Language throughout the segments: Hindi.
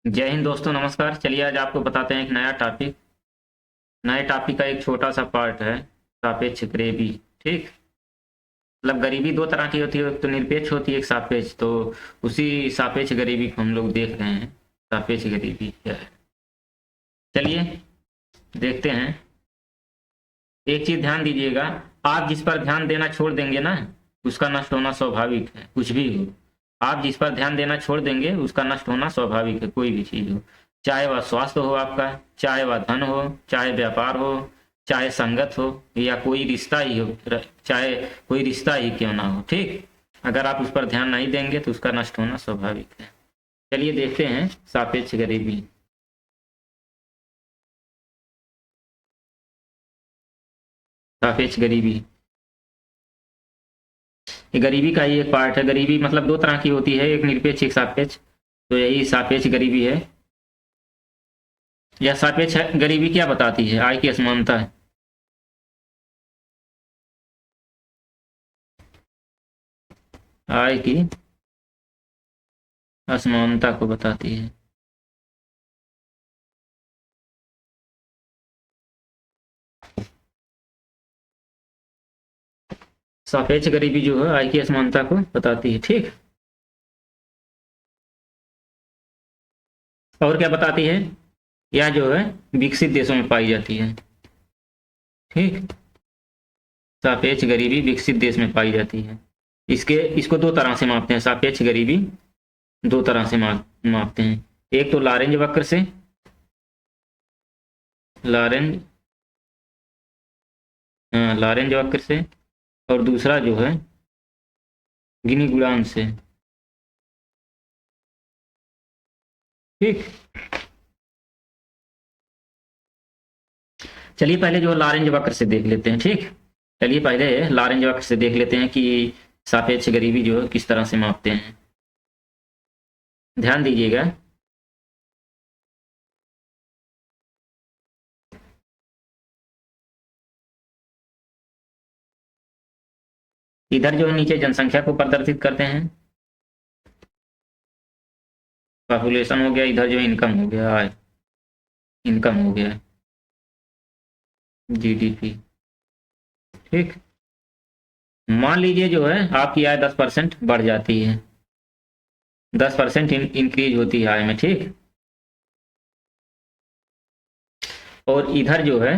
जय हिंद दोस्तों, नमस्कार। चलिए आज आपको बताते हैं एक नया टॉपिक। नए टॉपिक का एक छोटा सा पार्ट है सापेक्ष गरीबी। ठीक, मतलब गरीबी दो तरह की होती है, एक तो निरपेक्ष होती है, एक सापेक्ष। तो उसी सापेक्ष गरीबी को हम लोग देख रहे हैं। सापेक्ष गरीबी क्या है, चलिए देखते हैं। एक चीज ध्यान दीजिएगा, आप जिस पर ध्यान देना छोड़ देंगे ना, उसका नष्ट होना स्वाभाविक है। कुछ भी हो, आप जिस पर ध्यान देना छोड़ देंगे उसका नष्ट होना स्वाभाविक है। कोई भी चीज हो, चाहे वह स्वास्थ्य हो आपका, चाहे वह धन हो, चाहे व्यापार हो, चाहे संगत हो, या कोई रिश्ता ही हो, चाहे कोई रिश्ता ही क्यों ना हो। ठीक, अगर आप उस पर ध्यान नहीं देंगे तो उसका नष्ट होना स्वाभाविक है। चलिए देखते हैं सापेक्ष गरीबी। सापेक्ष गरीबी ये गरीबी का ही एक पार्ट है। गरीबी मतलब दो तरह की होती है, एक निरपेक्ष एक सापेक्ष। तो यही सापेक्ष गरीबी है। यह सापेक्ष गरीबी क्या बताती है? आय की असमानता। आय की असमानता को बताती है। सापेक्ष गरीबी जो है आय की असमानता को बताती है। ठीक, और क्या बताती है? यह जो है विकसित देशों में पाई जाती है। ठीक, सापेक्ष गरीबी विकसित देश में पाई जाती है। इसको दो तरह से मापते हैं। सापेक्ष गरीबी दो तरह से मापते हैं। एक तो लॉरेंज वक्र से, लॉरेंज लॉरेंज वक्र से, और दूसरा जो है गिनी गुणांक से। ठीक, चलिए पहले जो लॉरेंज वक्र से देख लेते हैं। ठीक, चलिए पहले लॉरेंज वक्र से देख लेते हैं कि सापेक्ष गरीबी जो है किस तरह से मापते हैं। ध्यान दीजिएगा, इधर जो है नीचे जनसंख्या को प्रदर्शित करते हैं, पॉपुलेशन हो गया। इधर जो इनकम हो गया, आय, इनकम हो गया, जीडीपी। ठीक, मान लीजिए जो है आपकी आय 10% बढ़ जाती है, 10% इंक्रीज होती है आय में। ठीक, और इधर जो है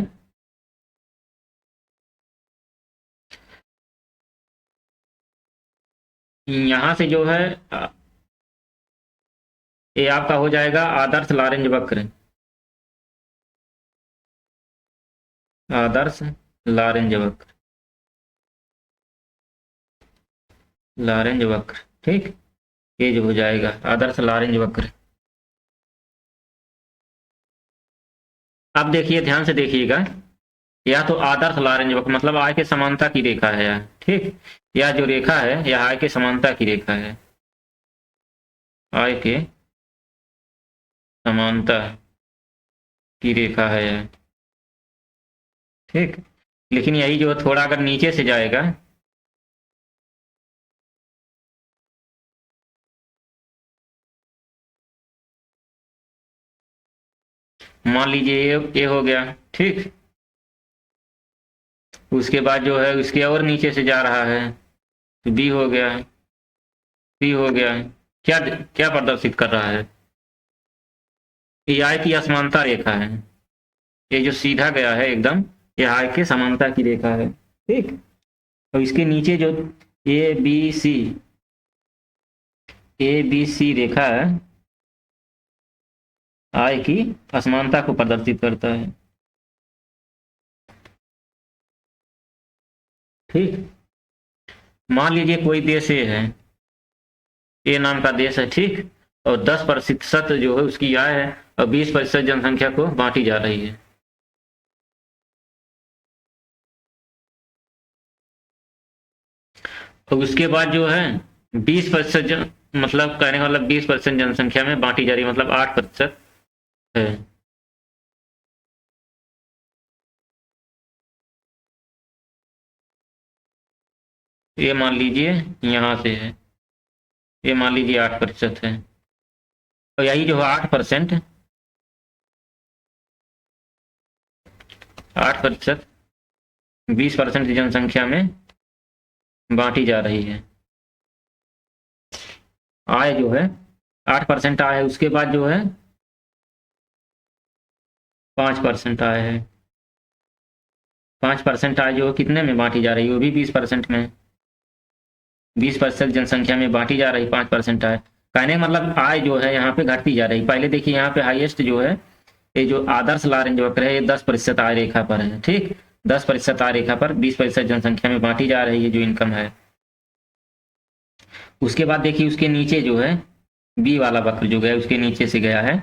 यहां से जो है ये आपका हो जाएगा आदर्श लॉरेंज वक्र। आदर्श लॉरेंज वक्र, लॉरेंज वक्र। ठीक, ये जो हो जाएगा आदर्श लॉरेंज वक्र। अब देखिए, ध्यान से देखिएगा, या तो आदर्श लॉरेंज वक्र मतलब आय के समानता की रेखा है यह। ठीक, यह जो रेखा है यह आय के समानता की रेखा है। आय के समानता की रेखा है यह। ठीक, लेकिन यही जो थोड़ा अगर नीचे से जाएगा, मान लीजिए ये हो गया। ठीक, उसके बाद जो है उसके और नीचे से जा रहा है, तो बी हो गया, सी हो गया। क्या क्या प्रदर्शित कर रहा है? ये आय की असमानता रेखा है। ये जो सीधा गया है एकदम, ये आय के समानता की रेखा है। ठीक, और इसके नीचे जो ए बी सी ए बी सी रेखा है, आय की असमानता को प्रदर्शित करता है। ठीक, मान लीजिए कोई देश ये है, ए नाम का देश है। ठीक, और 10% जो है उसकी आय है, और 20% जनसंख्या को बांटी जा रही है। तो उसके बाद जो है 20% मतलब कहने का मतलब 20% जनसंख्या में बांटी जा रही है, मतलब 8% है। ये मान लीजिए यहां से है, ये मान लीजिए 8% है। और यही जो है 8%, 8% 20% की जनसंख्या में बांटी जा रही है। आय जो है 8% आय है, उसके बाद जो है 5% आय है। 5% आय जो कितने में बांटी जा रही है, वो भी 20% में, 20% जनसंख्या में बांटी जा रही 5% आय। कहने का मतलब आय जो है यहाँ पे घटती जा रही। पहले देखिए यहाँ पे हाईएस्ट जो है ये जो आदर्श लारेंज वक्र है, ये 10% आय रेखा पर है। ठीक, 10% आय रेखा पर 20% जनसंख्या में बांटी जा रही है जो इनकम है। उसके बाद देखिए उसके नीचे जो है बी वाला वक्र जो गया उसके नीचे से गया है,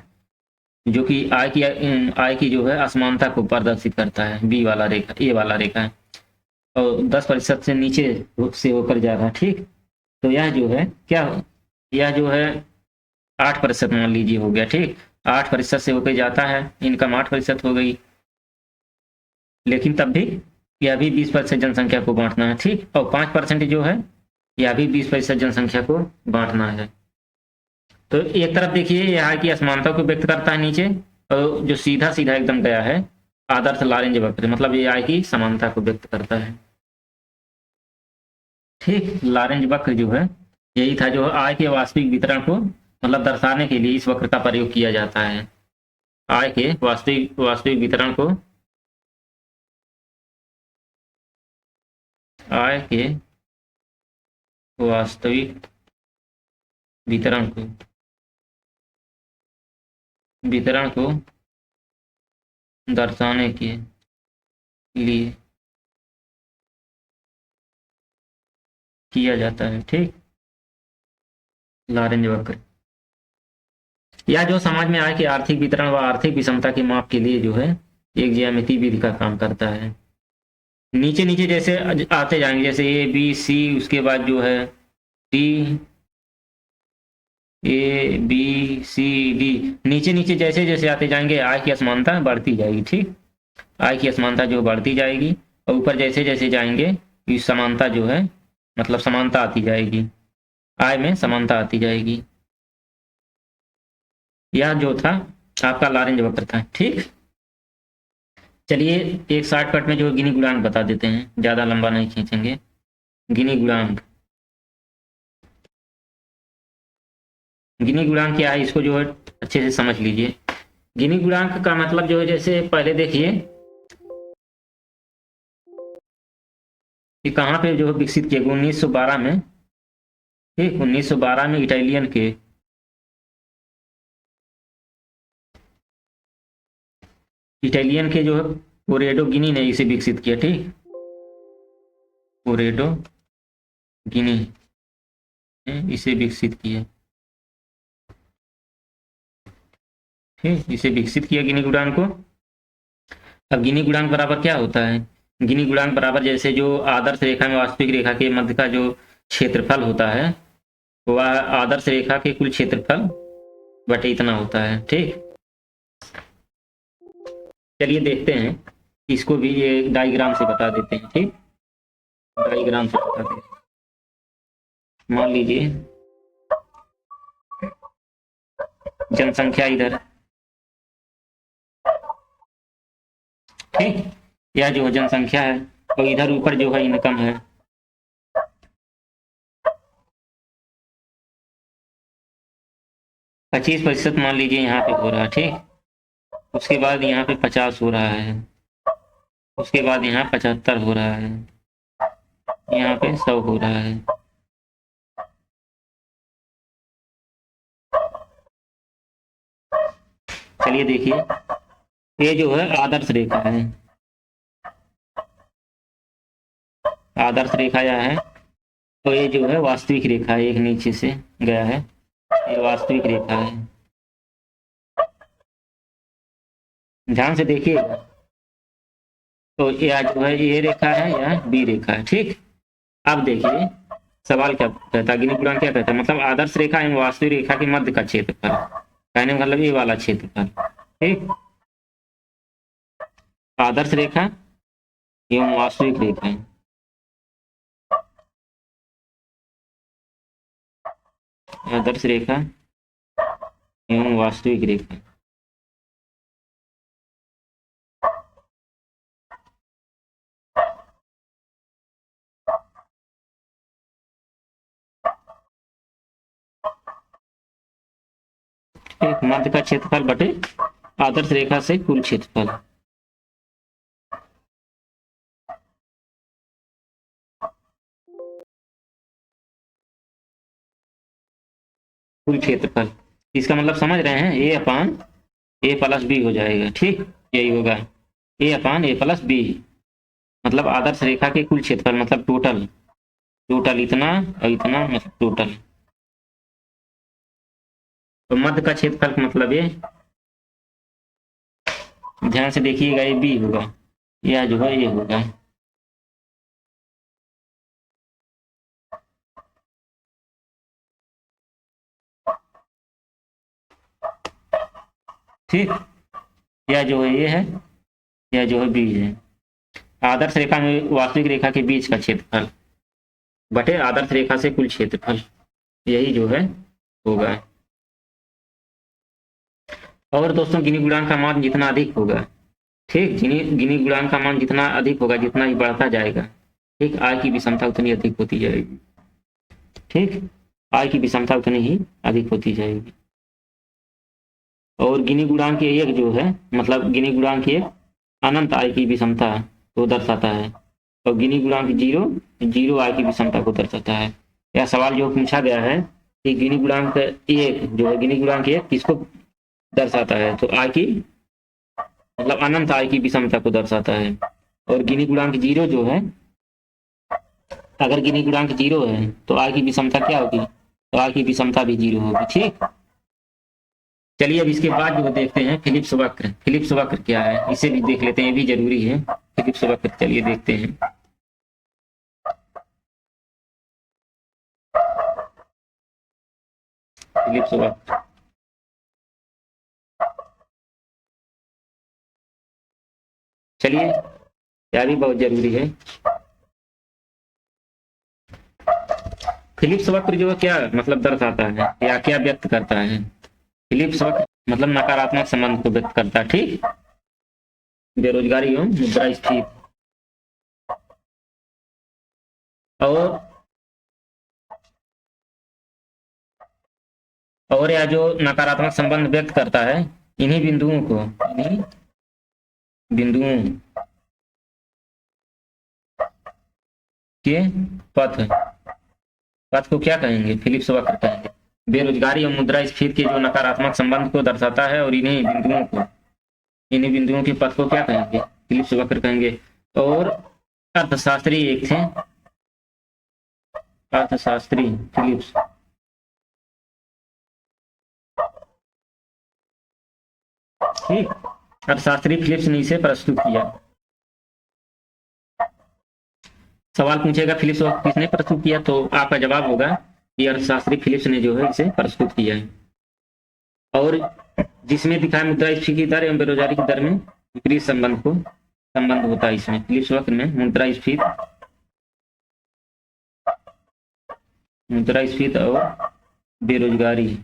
जो कि आय की जो है असमानता को प्रदर्शित करता है। बी वाला रेखा, ए वाला रेखा है, और 10% से नीचे से होकर जा रहा है। ठीक, तो यह जो है क्या, यह जो है 8% मान लीजिए हो गया। ठीक, 8% से होकर जाता है, इनकम 8% हो गई, लेकिन तब भी यह भी 20% जनसंख्या को बांटना है। ठीक, और 5% जो है यह भी 20% जनसंख्या को बांटना है। तो एक तरफ देखिए यहाँ की असमानता को व्यक्त करता है नीचे, और जो सीधा सीधा एकदम गया है आदर्श लारेंज वक्र, मतलब ये आय की समानता को व्यक्त करता है। ठीक, लारेंज वक्र जो है यही था जो आय के वास्तविक वितरण को मतलब दर्शाने के लिए इस वक्र का प्रयोग किया जाता है। आय के वास्तविक वास्तविक वितरण को, आय के वास्तविक वितरण को, वितरण को दर्शाने के लिए किया जाता है। ठीक, लारेंज वक्र या जो समाज में आय के आर्थिक वितरण व आर्थिक विषमता के माप के लिए जो है एक ज्यामिति विधि का काम करता है। नीचे नीचे जैसे आते जाएंगे, जैसे ए बी सी, उसके बाद जो है D, A B C D, नीचे नीचे जैसे जैसे आते जाएंगे आय की असमानता बढ़ती जाएगी। ठीक, आय की असमानता जो बढ़ती जाएगी, और ऊपर जैसे जैसे जाएंगे इस समानता जो है मतलब समानता आती जाएगी, आय में समानता आती जाएगी। यह जो था आपका लारेंज वक्र था। ठीक, चलिए एक शॉर्टकट में जो गिनी गुणांक बता देते हैं, ज्यादा लंबा नहीं खींचेंगे। गिनी गुणांक, गिनी गुणांक क्या है इसको जो है अच्छे से समझ लीजिए। गिनी गुणांक का मतलब जो है, जैसे पहले देखिए कि कहाँ पे जो है विकसित किया गया 1912 में। ठीक, 1912 में इटालियन के जो है ओरेडो गिनी ने इसे विकसित किया। ठीक, ओरेडो गिनी ने इसे विकसित किया। ठीक, इसे विकसित किया गिनी गुणांक को। अब गिनी गुणांक बराबर क्या होता है, गिनी गुणांक बराबर जैसे जो आदर्श रेखा में वास्तविक रेखा के मध्य का जो क्षेत्रफल होता है वह आदर्श रेखा के कुल क्षेत्रफल बटे इतना होता है। ठीक, चलिए देखते हैं, इसको भी ये डायग्राम से बता देते हैं। ठीक, डायग्राम से बता देते हैं। मान लीजिए जनसंख्या इधर, ठीक, यह जो है जनसंख्या है, और इधर ऊपर जो है इनकम है। 25% मान लीजिए यहाँ पे हो रहा है। ठीक, उसके बाद यहाँ पे 50 हो रहा है, उसके बाद यहाँ 75 हो रहा है, यहाँ पे 100 हो रहा है। चलिए देखिए, ये जो है आदर्श रेखा है, आदर्श रेखा यह है, तो ये जो है वास्तविक रेखा है, एक नीचे से गया है, ये वास्तविक रेखा है। ध्यान से देखिए, तो ये जो है ये रेखा है, यह बी रेखा है। ठीक, अब देखिए सवाल क्या कहता है, गिनी गुणांक क्या कहता है, मतलब आदर्श रेखा एवं वास्तविक रेखा के मध्य का क्षेत्रफल, कहने का मतलब ये वाला क्षेत्रफल। ठीक, आदर्श रेखा एवं वास्तविक रेखा, आदर्श रेखा एवं वास्तविक रेखा। एक मध्य का क्षेत्रफल बटे आदर्श रेखा से कुल क्षेत्रफल। कुल क्षेत्रफल, इसका मतलब समझ रहे हैं, ए अपान ए प्लस बी हो जाएगा। ठीक, यही होगा ए अपान ए प्लस बी, मतलब आदर्श रेखा के कुल क्षेत्रफल, मतलब टोटल, टोटल इतना और इतना, मतलब टोटल। तो मध्य का क्षेत्रफल का मतलब ये, ध्यान से देखिएगा, ये बी होगा, यह जो है ये होगा। ठीक, यह जो है ये है, यह जो है बी है। आदर्श रेखा में वास्तविक रेखा के बीच का क्षेत्रफल बटे आदर्श रेखा से कुल क्षेत्रफल, यही जो है होगा। और दोस्तों गिनी गुणांक का मान जितना अधिक होगा, ठीक, गिनी गुणांक का मान जितना अधिक होगा, जितना ही बढ़ता जाएगा, ठीक, आय की विषमता उतनी अधिक होती जाएगी। ठीक, आय की विषमता उतनी ही अधिक होती जाएगी। और गिनी गुणांक एक जो है, मतलब गिनी गुणांक एक अनंत आय की विषमता को दर्शाता है, और गिनी गुणांक जीरो जीरो आय की विषमता को दर्शाता है। यह सवाल जो पूछा गया है कि गिनी गुणांक एक जो है, गिनी गुणांक एक किसको दर्शाता है, तो आय की, मतलब अनंत आय की विषमता को दर्शाता है। और गिनी गुणांक जीरो जो है, अगर गिनी गुणांक जीरो है तो आय की विषमता क्या होगी, तो आय की विषमता भी जीरो होगी। ठीक, चलिए अब इसके बाद जो देखते हैं फिलिप्स वक्र। फिलिप्स वक्र क्या है इसे भी देख लेते हैं, ये भी जरूरी है। फिलिप्स वक्र चलिए देखते हैं। फिलिप्स वक्र, चलिए यह भी बहुत जरूरी है। फिलिप्स वक्र जो है क्या मतलब दर्शाता है या क्या व्यक्त करता है, फिलिप्स वक्र मतलब नकारात्मक संबंध को व्यक्त करता है। ठीक, बेरोजगारी एवं मुद्रास्फीति। और यह जो नकारात्मक संबंध व्यक्त करता है, इन्हीं बिंदुओं को, इन्हीं बिंदुओं के पथ, पथ को क्या कहेंगे, फिलिप्स वक्र कहेंगे। बेरोजगारी और मुद्रास्फीति के जो नकारात्मक संबंध को दर्शाता है, और इन्हीं बिंदुओं को, इन्हीं बिंदुओं के पथ को क्या कहेंगे, फिलिप्स वक्र कहेंगे। और अर्थशास्त्री एक थे, अर्थशास्त्री फिलिप्स, ठीक, अर्थशास्त्री फिलिप्स ने इसे प्रस्तुत किया। सवाल पूछेगा फिलिप्स वक्र किसने प्रस्तुत किया, तो आपका जवाब होगा कि अर्थशास्त्री फिलिप्स ने जो है इसे प्रस्तुत किया है। और जिसमें दिखा है मुद्रास्फीति की दर एवं बेरोजगारी की दर में विपरीत संबंध होता है इसमें, फिलिप्स वक्र में मुद्रास्फीति और बेरोजगारी,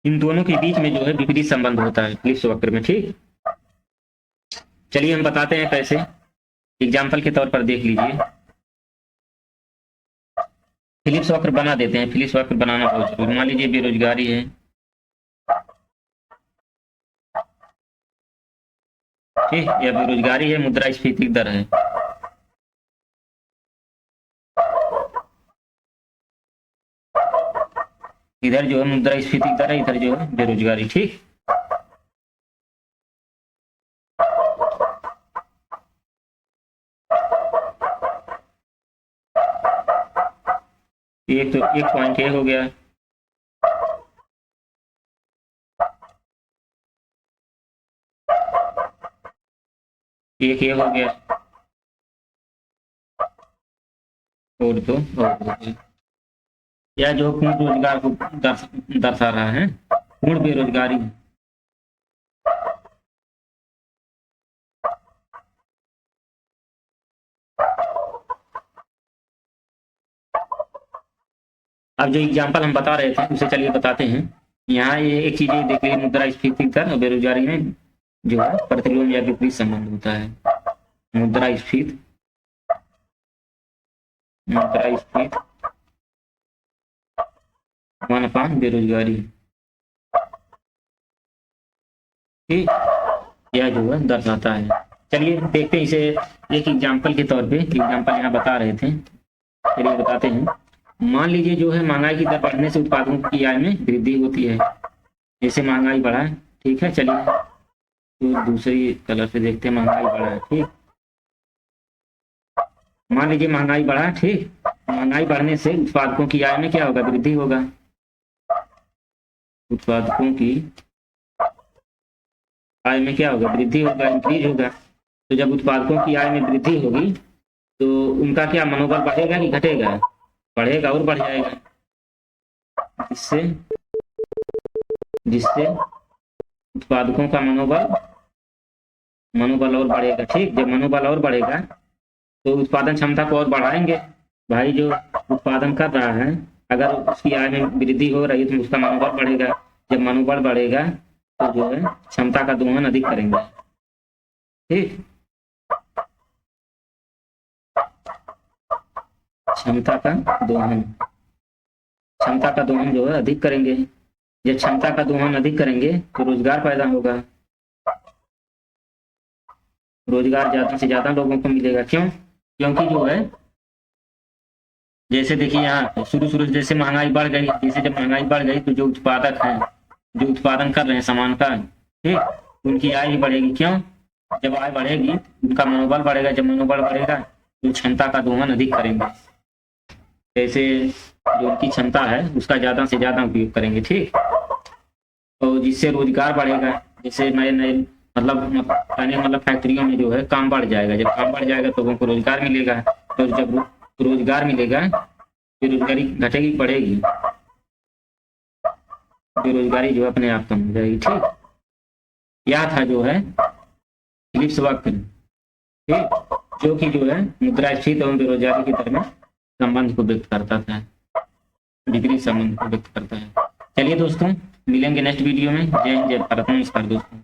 इन दोनों के बीच में जो है विपरीत संबंध होता है फिलिप्स वक्र में। ठीक, चलिए हम बताते हैं कैसे, एग्जाम्पल के तौर पर देख लीजिए। फिलिप्स वक्र बना देते हैं, फिलिप्स वक्र बनाना बहुत जरूरी। मान लीजिए बेरोजगारी है, ठीक, या बेरोजगारी है, मुद्रास्फीति दर है। इधर जो है मुद्रास्फीति दर है, इधर जो है बेरोजगारी। ठीक, एक तो एक पॉइंट ए हो गया, एक ये हो गया, और दो और यह जो पूर्ण रोजगार को दर्शा रहा है, पूर्ण बेरोजगारी। अब जो एग्जाम्पल हम बता रहे थे उसे चलिए बताते हैं। यहाँ ये एक चीज देख लीजिए, मुद्रास्फीति दर और बेरोजगारी में जो है प्रतिलोम या विपरीत संबंध होता है। मुद्रास्फीति मान बेरोजगारी, ठीक, यह जो है दर्शाता है। चलिए देखते हैं इसे एक एग्जाम्पल के तौर पे। एग्जाम्पल यहाँ बता रहे थे, चलिए बताते हैं। मान लीजिए जो है महंगाई की दर बढ़ने से उत्पादकों की आय में वृद्धि होती है। जैसे महंगाई बढ़ा है, ठीक है, चलिए तो दूसरी कलर से देखते हैं। महंगाई बढ़ा है, ठीक, मान लीजिए महंगाई बढ़ा है, ठीक, महंगाई बढ़ने से उत्पादकों की आय में क्या होगा, वृद्धि होगा। उत्पादकों की आय में क्या होगा, वृद्धि होगा, इंक्रीज होगा। तो जब उत्पादकों की आय में वृद्धि होगी तो उनका क्या मनोबल बढ़ेगा कि घटेगा, बढ़ेगा और बढ़ जाएगा, जिससे उत्पादकों का मनोबल और बढ़ेगा, ठीक। जब मनोबल और बढ़ेगा तो उत्पादन क्षमता को और बढ़ाएंगे। भाई जो उत्पादन कर रहा है अगर उसकी आय में वृद्धि हो रही है तो उसका मनोबल बढ़ेगा। जब मनोबल बढ़ेगा तो जो है क्षमता का दोहन अधिक करेंगे, ठीक, क्षमता का दोहन जो है अधिक करेंगे। जब क्षमता का दोहन अधिक करेंगे तो रोजगार पैदा होगा, रोजगार ज्यादा से ज्यादा लोगों को मिलेगा। क्यों? क्योंकि जो है जैसे देखिए यहाँ शुरू जैसे महंगाई बढ़ गई, जैसे जब महंगाई बढ़ गई तो जो उत्पादक हैं, जो उत्पादन कर रहे हैं सामान का, ठीक, उनकी आय भी बढ़ेगी। क्यों? जब आय बढ़ेगी उनका मनोबल बढ़ेगा। जब मनोबल बढ़ेगा तो क्षमता का दोहन अधिक करेंगे। जैसे जो उनकी क्षमता है उसका ज्यादा से ज्यादा उपयोग करेंगे, ठीक, और जिससे रोजगार बढ़ेगा। जैसे नए नए मतलब फैक्ट्रियों में जो है काम बढ़ जाएगा। जब काम बढ़ जाएगा तो लोगों को रोजगार मिलेगा। तो जब रोजगार मिलेगा बेरोजगारी घटेगी, बढ़ेगी, बेरोजगारी जो है अपने आप कम हो जाएगी, ठीक। यह था जो है फिलिप्स वक्र, ठीक, जो कि जो है मुद्रास्फीति एवं बेरोजगारी की दर में संबंध को व्यक्त करता था, विपरीत संबंध को व्यक्त करता है। चलिए दोस्तों, मिलेंगे नेक्स्ट वीडियो में। जय हिंद, जय भारत, नमस्कार दोस्तों।